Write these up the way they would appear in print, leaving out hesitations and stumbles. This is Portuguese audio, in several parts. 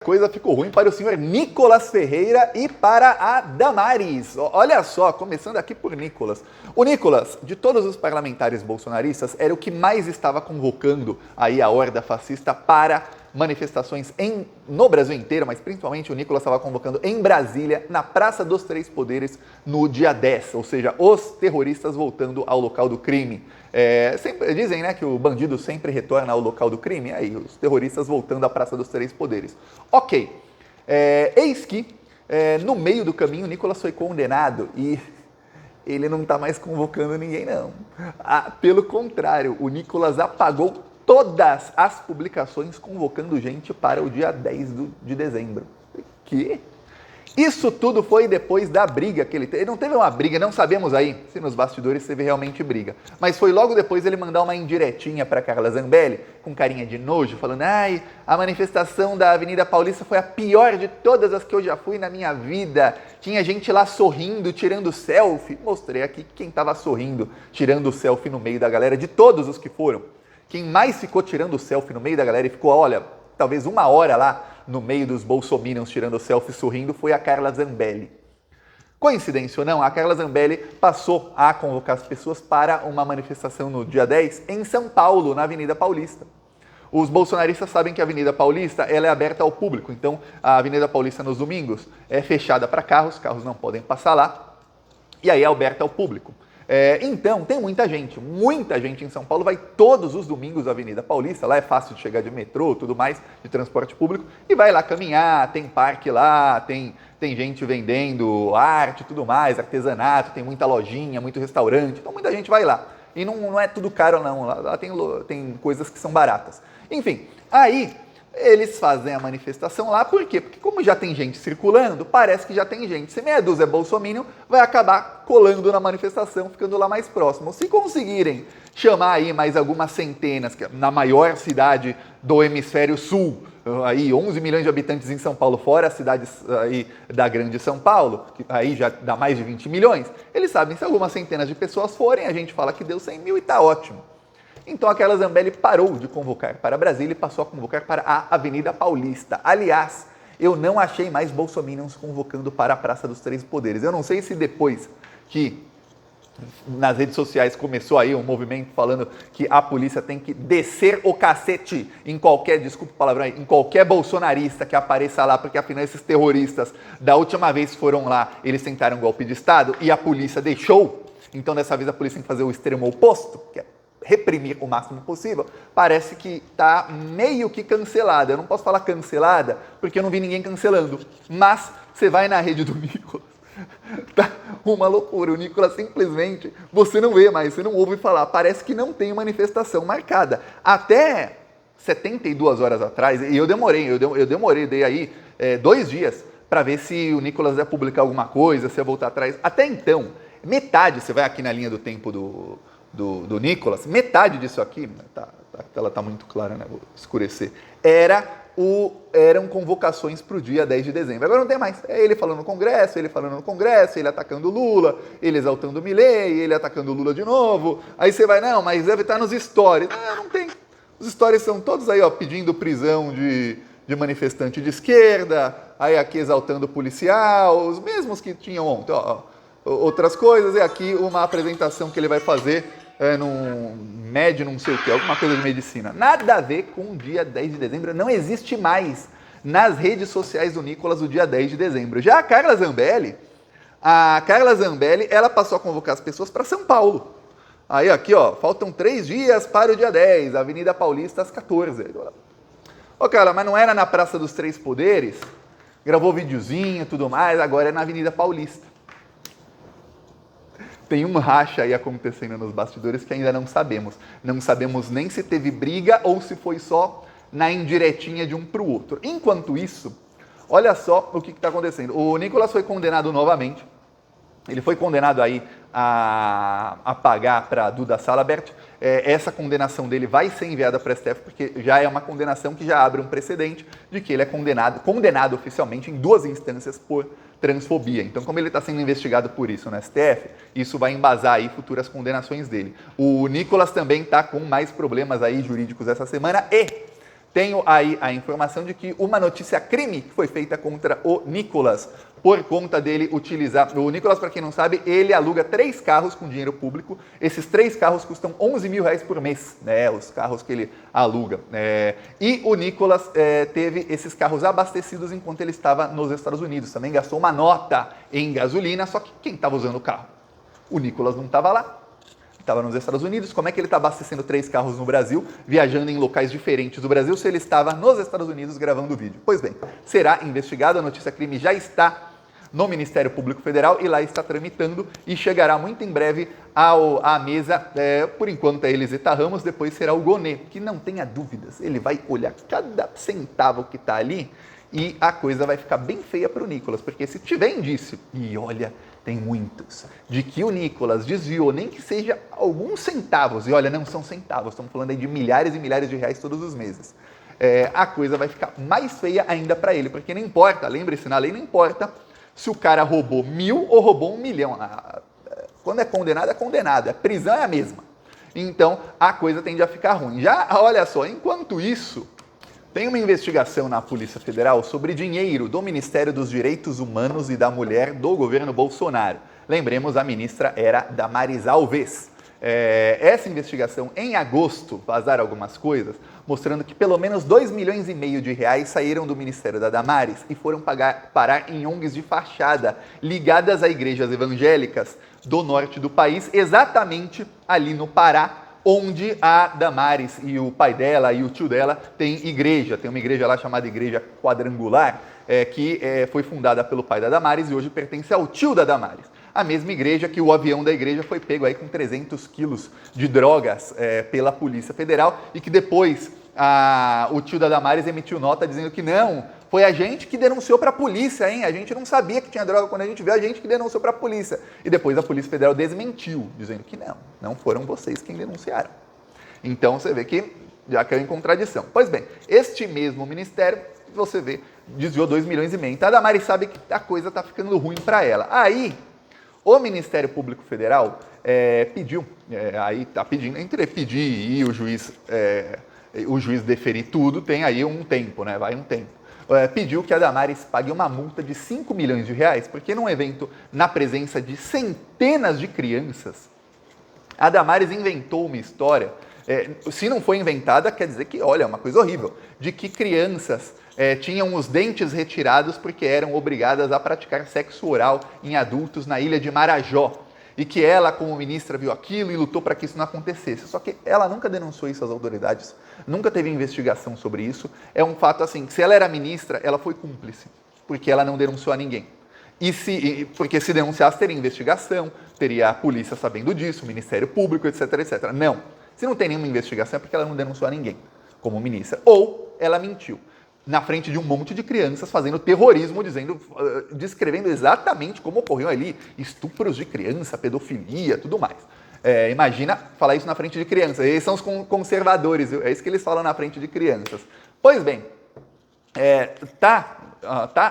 Coisa ficou ruim para o senhor Nicolas Ferreira e para a Damares. Olha só, começando aqui por Nicolas. O Nicolas, de todos os parlamentares bolsonaristas, era o que mais estava convocando aí a horda fascista para manifestações no Brasil inteiro, mas principalmente o Nicolas estava convocando em Brasília, na Praça dos Três Poderes, no dia 10, ou seja, os terroristas voltando ao local do crime. Sempre dizem, né, que o bandido sempre retorna ao local do crime, aí os terroristas voltando à Praça dos Três Poderes. Ok, eis que no meio do caminho o Nicolas foi condenado e ele não está mais convocando ninguém não. Pelo contrário, o Nicolas apagou todas as publicações convocando gente para o dia 10 de dezembro. Que? Isso tudo foi depois da briga que ele teve. Ele não teve uma briga, não sabemos aí se nos bastidores teve realmente briga. Mas foi logo depois ele mandar uma indiretinha para Carla Zambelli, com carinha de nojo, falando: ai, a manifestação da Avenida Paulista foi a pior de todas as que eu já fui na minha vida. Tinha gente lá sorrindo, tirando selfie. Mostrei aqui quem estava sorrindo, tirando selfie no meio da galera, de todos os que foram. Quem mais ficou tirando selfie no meio da galera e ficou, olha, talvez uma hora lá no meio dos bolsominions tirando selfie sorrindo foi a Carla Zambelli. Coincidência ou não, a Carla Zambelli passou a convocar as pessoas para uma manifestação no dia 10 em São Paulo, na Avenida Paulista. Os bolsonaristas sabem que a Avenida Paulista ela é aberta ao público, então a Avenida Paulista nos domingos é fechada para carros não podem passar lá, e aí é aberta ao público. Então, tem muita gente em São Paulo vai todos os domingos à Avenida Paulista, lá é fácil de chegar de metrô, tudo mais, de transporte público, e vai lá caminhar, tem parque lá, tem gente vendendo arte, tudo mais, artesanato, tem muita lojinha, muito restaurante, então muita gente vai lá. E não é tudo caro não, lá tem coisas que são baratas. Enfim, aí eles fazem a manifestação lá, por quê? Porque como já tem gente circulando, parece que já tem gente. Se meia dúzia é bolsominion, vai acabar colando na manifestação, ficando lá mais próximo. Se conseguirem chamar aí mais algumas centenas, na maior cidade do hemisfério sul, aí 11 milhões de habitantes em São Paulo, fora as cidades aí da grande São Paulo, que aí já dá mais de 20 milhões, eles sabem se algumas centenas de pessoas forem, a gente fala que deu 100 mil e tá ótimo. Então a Carla Zambelli parou de convocar para Brasília e passou a convocar para a Avenida Paulista. Aliás, eu não achei mais bolsominions convocando para a Praça dos Três Poderes. Eu não sei se depois que nas redes sociais começou aí um movimento falando que a polícia tem que descer o cacete em qualquer, desculpa o palavrão aí, em qualquer bolsonarista que apareça lá, porque afinal esses terroristas da última vez foram lá, eles tentaram um golpe de Estado e a polícia deixou. Então dessa vez a polícia tem que fazer o extremo oposto, que é reprimir o máximo possível. Parece que está meio que cancelada. Eu não posso falar cancelada porque eu não vi ninguém cancelando. Mas você vai na rede do Nicolas, tá uma loucura. O Nicolas simplesmente, você não vê mais, você não ouve falar. Parece que não tem manifestação marcada. Até 72 horas atrás, e eu demorei, dei aí 2 dias para ver se o Nicolas ia publicar alguma coisa, se ia voltar atrás. Até então, metade, você vai aqui na linha do tempo do Nicolas, metade disso aqui, a tela está muito clara, né? Vou escurecer, eram convocações para o dia 10 de dezembro. Agora não tem mais. É ele falando no Congresso, ele atacando o Lula, ele exaltando o Milei, ele atacando o Lula de novo. Aí você vai, não, mas deve estar nos stories. Não tem. Os stories são todos aí, ó, pedindo prisão de manifestante de esquerda, aí aqui exaltando o policial, os mesmos que tinham ontem, ó. Outras coisas, e aqui uma apresentação que ele vai fazer num médio, não sei o que, alguma coisa de medicina. Nada a ver com o dia 10 de dezembro, não existe mais nas redes sociais do Nicolas o dia 10 de dezembro. Já a Carla Zambelli, ela passou a convocar as pessoas para São Paulo. Aí aqui, ó, faltam 3 dias para o dia 10, Avenida Paulista às 14. Ô, Carla, mas não era na Praça dos Três Poderes? Gravou videozinho e tudo mais, agora é na Avenida Paulista. Tem um racha aí acontecendo nos bastidores que ainda não sabemos. Não sabemos nem se teve briga ou se foi só na indiretinha de um para o outro. Enquanto isso, olha só o que está acontecendo. O Nicolas foi condenado novamente. Ele foi condenado aí a pagar para a Duda Salabert. Essa condenação dele vai ser enviada para a STF, porque já é uma condenação que já abre um precedente de que ele é condenado oficialmente em 2 instâncias por transfobia. Então, como ele está sendo investigado por isso no STF, isso vai embasar aí futuras condenações dele. O Nicolas também está com mais problemas aí jurídicos essa semana e Tenho aí a informação de que uma notícia crime foi feita contra o Nicolas, por conta dele utilizar... O Nicolas, para quem não sabe, ele aluga 3 carros com dinheiro público. Esses 3 carros custam 11 mil reais por mês, né? Os carros que ele aluga. E o Nicolas teve esses carros abastecidos enquanto ele estava nos Estados Unidos. Também gastou uma nota em gasolina, só que quem estava usando o carro? O Nicolas não estava lá. Estava nos Estados Unidos. Como é que ele está abastecendo 3 carros no Brasil, viajando em locais diferentes do Brasil, se ele estava nos Estados Unidos gravando o vídeo? Pois bem, será investigado. A notícia crime já está no Ministério Público Federal e lá está tramitando e chegará muito em breve à mesa. Por enquanto é Eliseta Ramos, depois será o Gonê, que não tenha dúvidas, ele vai olhar cada centavo que está ali e a coisa vai ficar bem feia para o Nicolas, porque se tiver indício, e olha, tem muitos, de que o Nicolas desviou, nem que seja alguns centavos, e olha, não são centavos, estamos falando aí de milhares e milhares de reais todos os meses, a coisa vai ficar mais feia ainda para ele, porque não importa, lembre-se, na lei não importa se o cara roubou 1.000 ou roubou 1 milhão. Quando é condenado, a prisão é a mesma. Então, a coisa tende a ficar ruim. Já, olha só, enquanto isso, tem uma investigação na Polícia Federal sobre dinheiro do Ministério dos Direitos Humanos e da Mulher do governo Bolsonaro. Lembremos, a ministra era Damares Alves. Essa investigação, em agosto, vazaram algumas coisas, mostrando que pelo menos 2,5 milhões de reais saíram do Ministério da Damares e foram parar em ONGs de fachada, ligadas a igrejas evangélicas do norte do país, exatamente ali no Pará, onde a Damares e o pai dela e o tio dela têm igreja. Tem uma igreja lá chamada Igreja Quadrangular, que foi fundada pelo pai da Damares e hoje pertence ao tio da Damares. A mesma igreja que o avião da igreja foi pego aí com 300 quilos de drogas pela Polícia Federal e que depois o tio da Damares emitiu nota dizendo que não, foi a gente que denunciou para a polícia, hein? A gente não sabia que tinha droga quando a gente viu, a gente que denunciou para a polícia. E depois a Polícia Federal desmentiu, dizendo que não foram vocês quem denunciaram. Então você vê que já caiu em contradição. Pois bem, este mesmo ministério, você vê, desviou 2,5 milhões. Então a Damares sabe que a coisa está ficando ruim para ela. Aí, o Ministério Público Federal pediu, aí está pedindo, entre pedir e o juiz deferir tudo, tem aí um tempo, né? Vai um tempo. Pediu que a Damares pague uma multa de 5 milhões de reais, porque num evento na presença de centenas de crianças, a Damares inventou uma história, se não foi inventada, quer dizer que, olha, é uma coisa horrível, de que crianças tinham os dentes retirados porque eram obrigadas a praticar sexo oral em adultos na ilha de Marajó. E que ela, como ministra, viu aquilo e lutou para que isso não acontecesse. Só que ela nunca denunciou isso às autoridades, nunca teve investigação sobre isso. É um fato assim, que se ela era ministra, ela foi cúmplice, porque ela não denunciou a ninguém. Porque se denunciasse, teria investigação, teria a polícia sabendo disso, o Ministério Público, etc, etc. Não. Se não tem nenhuma investigação, é porque ela não denunciou a ninguém, como ministra. Ou ela mentiu na frente de um monte de crianças fazendo terrorismo, descrevendo exatamente como ocorreu ali, estupros de criança, pedofilia, tudo mais. Imagina falar isso na frente de crianças. Eles são os conservadores, é isso que eles falam na frente de crianças. Pois bem, tá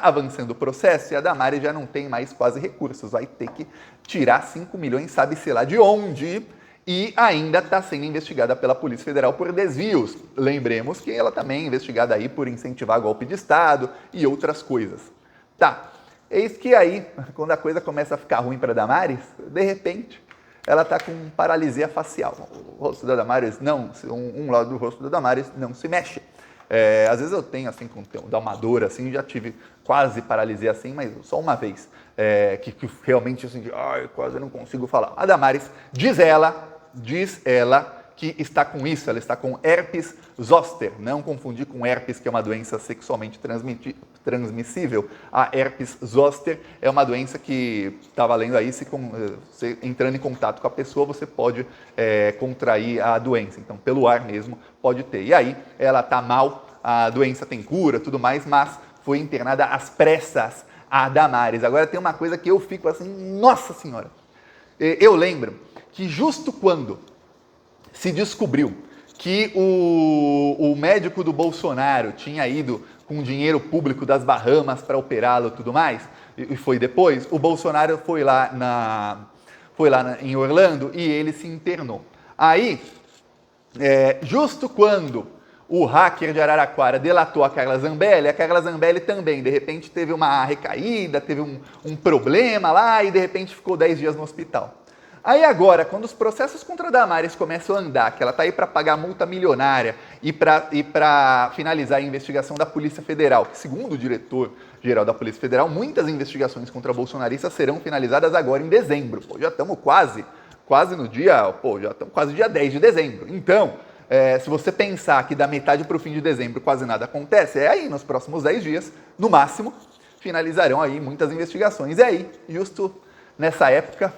avançando o processo e a Damares já não tem mais quase recursos, vai ter que tirar 5 milhões, sabe-se lá de onde, e ainda está sendo investigada pela Polícia Federal por desvios. Lembremos que ela também é investigada aí por incentivar golpe de Estado e outras coisas. Tá, eis que aí, quando a coisa começa a ficar ruim para a Damares, de repente, ela está com paralisia facial. O rosto da Damares não, um lado do rosto da Damares não se mexe. Às vezes eu tenho, assim, dá uma dor, assim, já tive quase paralisia assim, mas só uma vez, que realmente, assim, quase não consigo falar. A Damares, diz ela que está com isso, ela está com herpes zoster, não confundir com herpes, que é uma doença sexualmente transmissível. A herpes zoster é uma doença que, está valendo aí, se entrando em contato com a pessoa, você pode contrair a doença, então pelo ar mesmo pode ter. E aí, ela está mal, a doença tem cura, tudo mais, mas foi internada às pressas a Damares. Agora tem uma coisa que eu fico assim, nossa senhora, eu lembro que justo quando se descobriu que o médico do Bolsonaro tinha ido com dinheiro público das Bahamas para operá-lo e tudo mais, e foi depois, o Bolsonaro foi lá em Orlando e ele se internou. Aí, justo quando o hacker de Araraquara delatou a Carla Zambelli também, de repente teve uma recaída, teve um problema lá e de repente ficou 10 dias no hospital. Aí agora, quando os processos contra a Damares começam a andar, que ela está aí para pagar multa milionária e para finalizar a investigação da Polícia Federal, que segundo o diretor-geral da Polícia Federal, muitas investigações contra bolsonaristas serão finalizadas agora em dezembro. Pô, já estamos quase no dia, já estamos quase dia 10 de dezembro. Então, se você pensar que da metade para o fim de dezembro quase nada acontece, é aí, nos próximos 10 dias, no máximo, finalizarão aí muitas investigações. E aí, justo nessa época,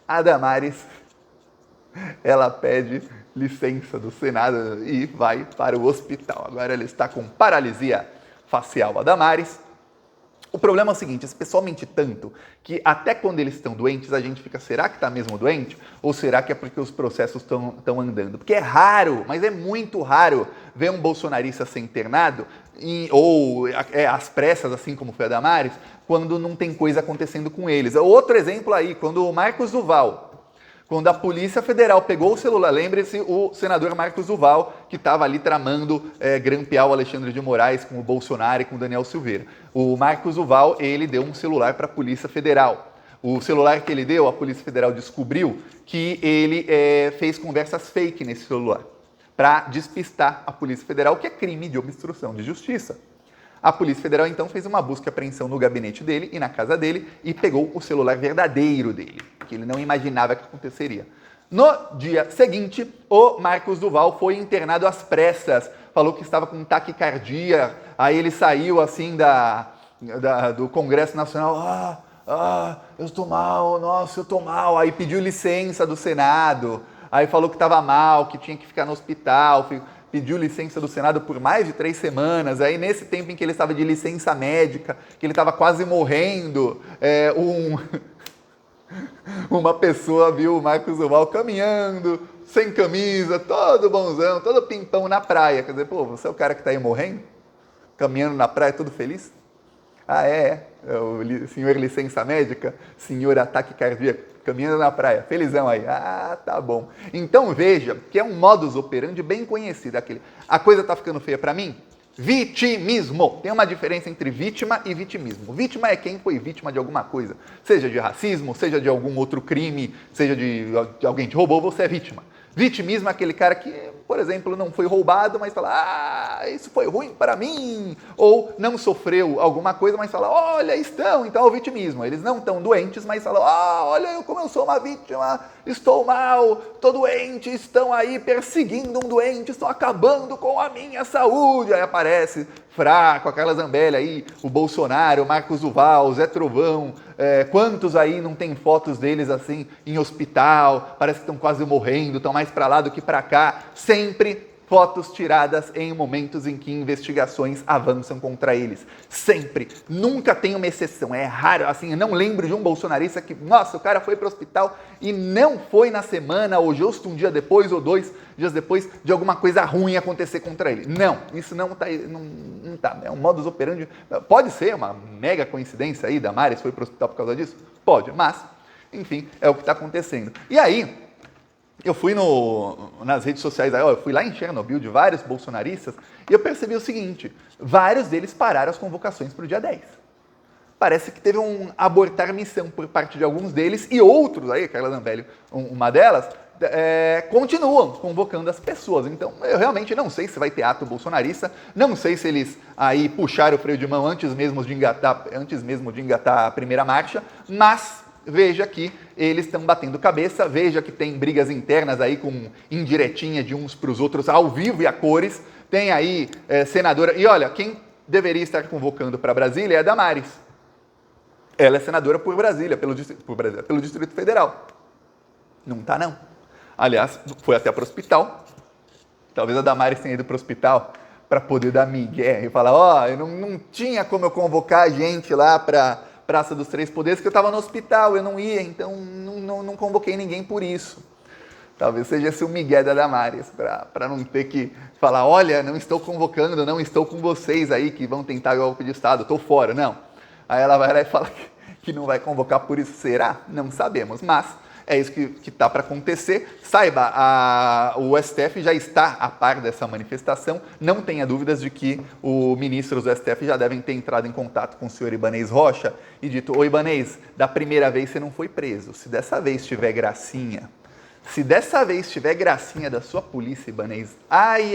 a Damares, ela pede licença do Senado e vai para o hospital. Agora ela está com paralisia facial, a Damares. O problema é o seguinte, esse pessoal mente tanto que até quando eles estão doentes a gente fica, será que está mesmo doente? Ou será que é porque os processos estão andando? Porque é raro, mas é muito raro ver um bolsonarista ser internado ou às pressas, assim como foi a Damares, quando não tem coisa acontecendo com eles. Outro exemplo aí, quando o Marcos Duval, quando a Polícia Federal pegou o celular, lembre-se, o senador Marcos Duval, que estava ali tramando grampear o Alexandre de Moraes com o Bolsonaro e com o Daniel Silveira. O Marcos Duval, ele deu um celular para a Polícia Federal. O celular que ele deu, a Polícia Federal descobriu que ele fez conversas fake nesse celular, para despistar a Polícia Federal, que é crime de obstrução de justiça. A Polícia Federal, então, fez uma busca e apreensão no gabinete dele e na casa dele e pegou o celular verdadeiro dele, que ele não imaginava que aconteceria. No dia seguinte, o Marcos Duval foi internado às pressas, falou que estava com taquicardia, aí ele saiu assim do Congresso Nacional, eu estou mal, nossa, eu estou mal, aí pediu licença do Senado, aí falou que estava mal, que tinha que ficar no hospital, pediu licença do Senado por mais de 3 semanas, aí nesse tempo em que ele estava de licença médica, que ele estava quase morrendo, uma pessoa viu o Marcos Duval caminhando, sem camisa, todo bonzão, todo pimpão na praia. Quer dizer, pô, você é o cara que está aí morrendo? Caminhando na praia, todo feliz? Ah, o senhor licença médica, senhor ataque cardíaco, caminhando na praia, felizão aí. Ah, tá bom. Então veja que é um modus operandi bem conhecido aquele. A coisa tá ficando feia para mim? Vitimismo. Tem uma diferença entre vítima e vitimismo. Vítima é quem foi vítima de alguma coisa, seja de racismo, seja de algum outro crime, seja de alguém te roubou, você é vítima. Vitimismo é aquele cara que, por exemplo, não foi roubado, mas fala, isso foi ruim para mim. Ou não sofreu alguma coisa, mas fala, olha, então é o vitimismo. Eles não estão doentes, mas falam, olha como eu sou uma vítima, estou mal, estou doente, estão aí perseguindo um doente, estão acabando com a minha saúde. Aí aparece fraco, a Carla Zambelli aí, o Bolsonaro, o Marcos Duval, o Zé Trovão, quantos aí não tem fotos deles assim em hospital, parece que estão quase morrendo, estão mais para lá do que para cá, sempre fotos tiradas em momentos em que investigações avançam contra eles. Sempre. Nunca tem uma exceção. É raro. Assim, eu não lembro de um bolsonarista que, nossa, o cara foi para o hospital e não foi na semana, ou justo um dia depois, ou 2 dias depois, de alguma coisa ruim acontecer contra ele. Não. Isso não tá. Não tá. É um modus operandi. Pode ser uma mega coincidência aí, Damares foi para o hospital por causa disso? Pode, mas, enfim, é o que está acontecendo. E aí, eu fui nas redes sociais, eu fui lá em Chernobyl de vários bolsonaristas e eu percebi o seguinte, vários deles pararam as convocações para o dia 10. Parece que teve um abortar missão por parte de alguns deles e outros, aí, Carla Zambelli, uma delas, continuam convocando as pessoas. Então, eu realmente não sei se vai ter ato bolsonarista, não sei se eles aí puxaram o freio de mão antes mesmo de engatar a primeira marcha, mas veja que eles estão batendo cabeça, veja que tem brigas internas aí com indiretinha de uns para os outros ao vivo e a cores, tem aí senadora, e olha, quem deveria estar convocando para Brasília é a Damares. Ela é senadora por Brasília, pelo Distrito Federal. Não tá não. Aliás, foi até para o hospital, talvez a Damares tenha ido para o hospital para poder dar migué e falar, eu não tinha como eu convocar a gente lá para Praça dos Três Poderes, que eu estava no hospital, eu não ia, então não convoquei ninguém por isso. Talvez seja esse o migué da Damares, para não ter que falar, olha, não estou convocando, não estou com vocês aí que vão tentar golpe de Estado, estou fora, não. Aí ela vai lá e fala que não vai convocar por isso, será? Não sabemos, mas É isso que está para acontecer. Saiba, o STF já está a par dessa manifestação. Não tenha dúvidas de que os ministros do STF já devem ter entrado em contato com o senhor Ibanez Rocha e dito: ô Ibanez, da primeira vez você não foi preso. Se dessa vez tiver gracinha, da sua polícia, Ibanez, ai,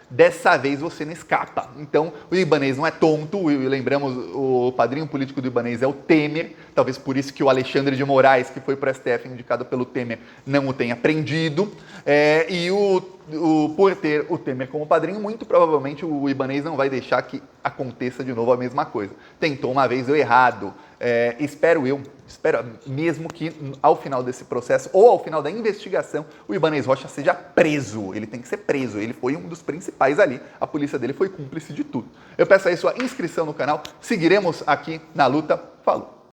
dessa vez você não escapa. Então, o Ibanez não é tonto, e lembramos, o padrinho político do Ibanez é o Temer, talvez por isso que o Alexandre de Moraes, que foi para o STF indicado pelo Temer, não o tenha prendido, por ter o Temer como padrinho, muito provavelmente o Ibanez não vai deixar que aconteça de novo a mesma coisa. Tentou uma vez, deu errado. Espero mesmo que ao final desse processo, ou ao final da investigação, o Ibanez Rocha seja preso. Ele tem que ser preso, ele foi um dos principais ali, a polícia dele foi cúmplice de tudo. Eu peço aí sua inscrição no canal, seguiremos aqui na luta. Falou!